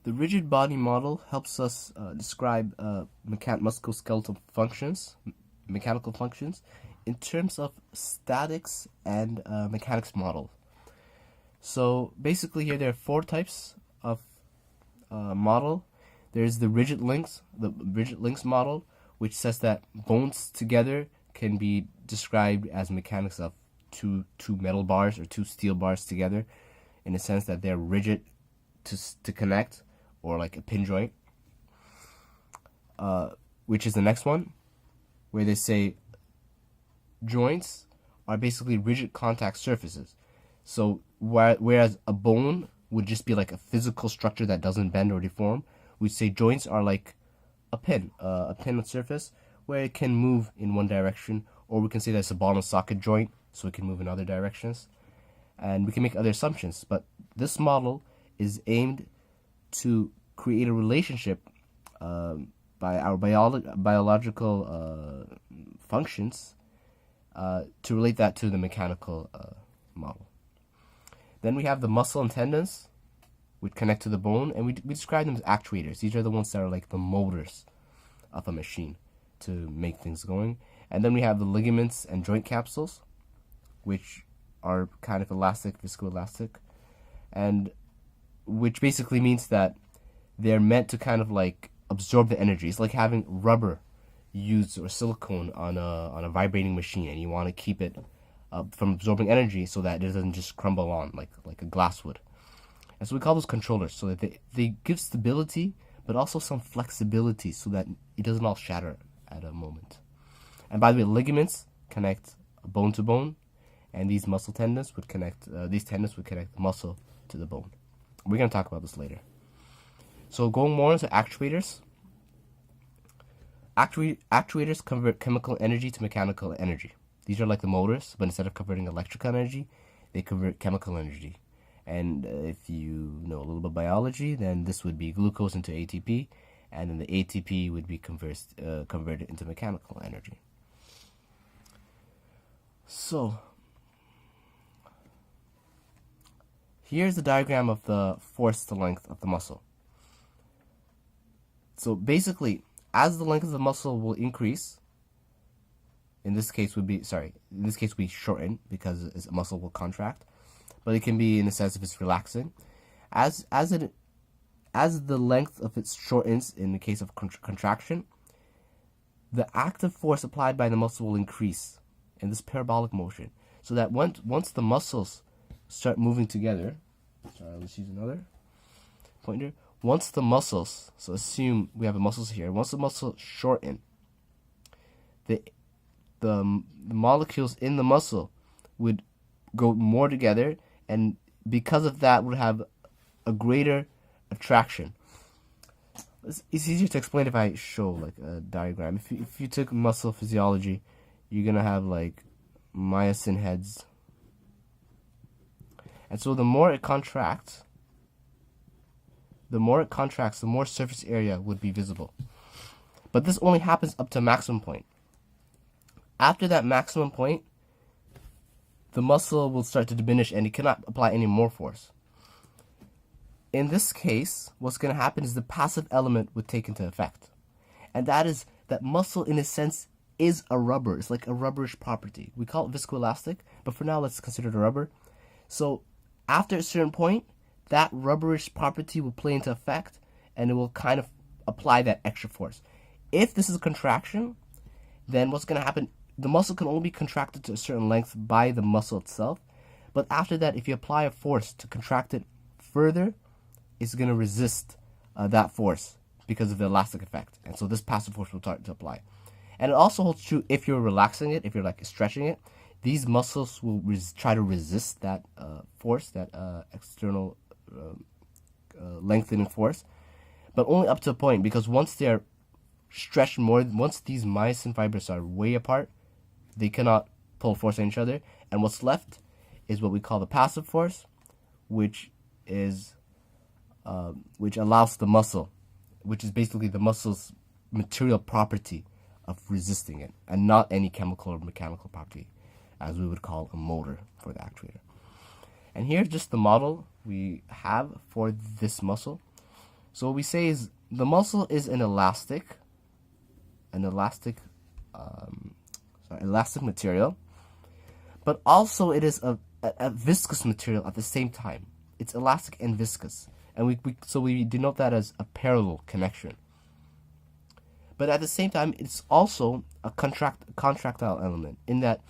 The rigid body model helps us describe musculoskeletal functions, mechanical functions, in terms of statics and mechanics model. So basically here there are four types of model. There's the rigid links model, which says that bones together can be described as mechanics of two metal bars or two steel bars together, in a sense that they're rigid to connect, or like a pin joint. Which is the next one, where they say joints are basically rigid contact surfaces. So whereas a bone would just be like a physical structure that doesn't bend or deform, we say joints are like a pin surface where it can move in one direction, or we can say that it's a ball and socket joint, so it can move in other directions, and we can make other assumptions. But this model is aimed to create a relationship by our biological functions to relate that to the mechanical model. Then we have the muscle and tendons, which connect to the bone, and we describe them as actuators. These are the ones that are like the motors of a machine to make things going. And then we have the ligaments and joint capsules, which are kind of elastic, viscoelastic, and which basically means that they're meant to kind of like absorb the energy. It's like having rubber used or silicone on a vibrating machine, and you want to keep it from absorbing energy so that it doesn't just crumble on like a glass would. And so we call those controllers, so that they give stability but also some flexibility so that it doesn't all shatter at a moment. And by the way, ligaments connect bone to bone, and these tendons would connect the muscle to the bone. We're going to talk about this later. So going more into actuators. Actuators convert chemical energy to mechanical energy. These are like the motors, but instead of converting electrical energy, they convert chemical energy. And if you know a little bit of biology, then this would be glucose into ATP, and then the ATP would be converted into mechanical energy. So here's the diagram of the force to length of the muscle. So basically, as the length of the muscle will increase, in this case would be shortened because its muscle will contract, but it can be in the sense if it's relaxing. As the length of it shortens in the case of contraction, the active force applied by the muscle will increase in this parabolic motion, so that once the muscles start moving together, let's use another pointer. Once the muscles, so assume we have the muscles here, once the muscles shorten, the molecules in the muscle would go more together, and because of that would have a greater attraction. It's easier to explain if I show like a diagram. If you took muscle physiology, you're gonna have like myosin heads, and so the more it contracts, the more surface area would be visible. But this only happens up to a maximum point. After that maximum point, the muscle will start to diminish and it cannot apply any more force. In this case, what's going to happen is the passive element would take into effect. And that is that muscle, in a sense, is a rubber. It's like a rubberish property. We call it viscoelastic, but for now, let's consider it a rubber. So after a certain point, that rubberish property will play into effect, and it will kind of apply that extra force. If this is a contraction, then what's going to happen, the muscle can only be contracted to a certain length by the muscle itself, but after that, if you apply a force to contract it further, it's going to resist that force because of the elastic effect, and so this passive force will start to apply. And it also holds true if you're relaxing it, if you're like stretching it, these muscles will try to resist that force, that external lengthening force, but only up to a point, because once they're stretched more, once these myosin fibers are way apart, they cannot pull force on each other, and what's left is what we call the passive force, which allows the muscle, which is basically the muscle's material property of resisting it, and not any chemical or mechanical property, as we would call a motor for the actuator. And here's just the model we have for this muscle. So what we say is the muscle is an elastic material, but also it is a viscous material at the same time. It's elastic and viscous, and we denote that as a parallel connection. But at the same time, it's also a contractile element in that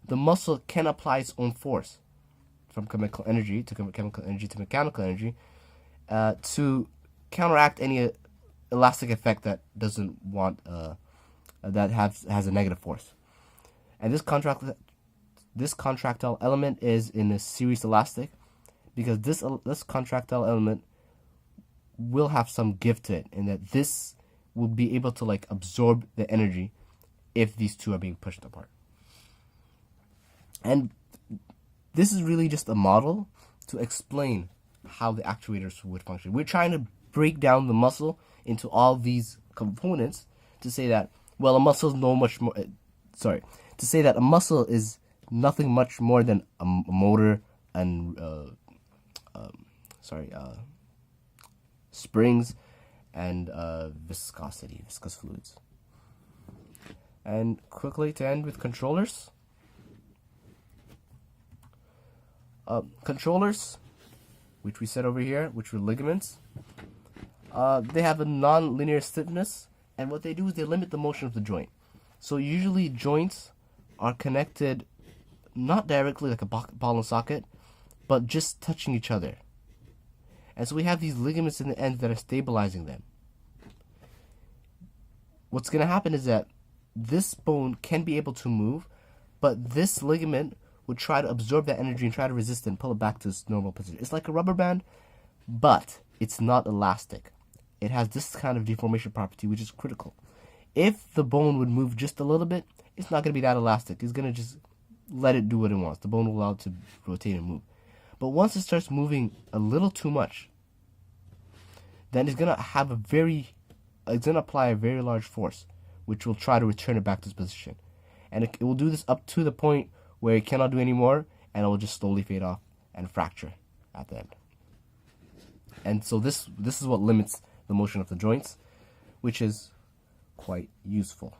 the muscle can apply its own force from chemical energy to mechanical energy to counteract any elastic effect that doesn't want that has a negative force. And this contractile element is in a series elastic because this contractile element will have some give to it, in that this will be able to like absorb the energy if these two are being pushed apart. And this is really just a model to explain how the actuators would function. We're trying to break down the muscle into all these components to say that, well, a muscle is to say that a muscle is nothing much more than a motor and springs and viscous fluids. And quickly to end with controllers. Controllers, which we said over here, which were ligaments, they have a non-linear stiffness, and what they do is they limit the motion of the joint. So usually joints are connected not directly like a ball and socket, but just touching each other. And so we have these ligaments in the ends that are stabilizing them. What's going to happen is that this bone can be able to move, but this ligament would try to absorb that energy and try to resist it and pull it back to its normal position. It's like a rubber band, but it's not elastic. It has this kind of deformation property, which is critical. If the bone would move just a little bit, it's not going to be that elastic. It's going to just let it do what it wants. The bone will allow it to rotate and move. But once it starts moving a little too much, then it's going to apply a very large force, which will try to return it back to its position. And it will do this up to the point where it cannot do any more, and it will just slowly fade off and fracture at the end. And so this is what limits the motion of the joints, which is quite useful.